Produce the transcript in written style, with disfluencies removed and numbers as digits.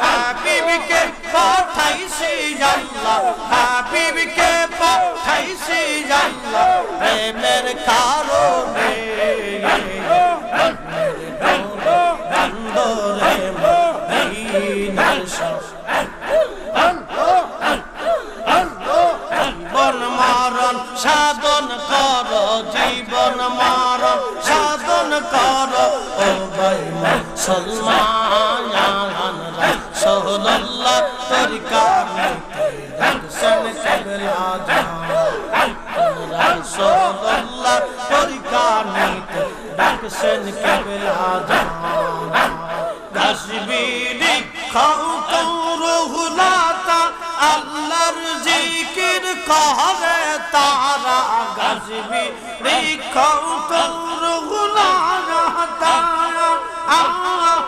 হাবিবকে পাঠাইছি আল্লাহ, হাবিবকে পাঠাইছি আল্লাহ, প্রেমের কারণে বন্দরে মদিনার জীবন মরণ সাধন কর, জীবন মরণ সাধন কর, ও ভাই মুসলমান রাসূলুল্লাহ তরিকা নিতে রাখছেন কেবলা জান, রাসূলুল্লাহ তরিকা নিতে রাখছেন কেবলা জান। গাছবিরি খাও রহুলাতা আল্লাহর জিকির করে তারা, গাছবিরি খাও রহুলাতা আল্লাহ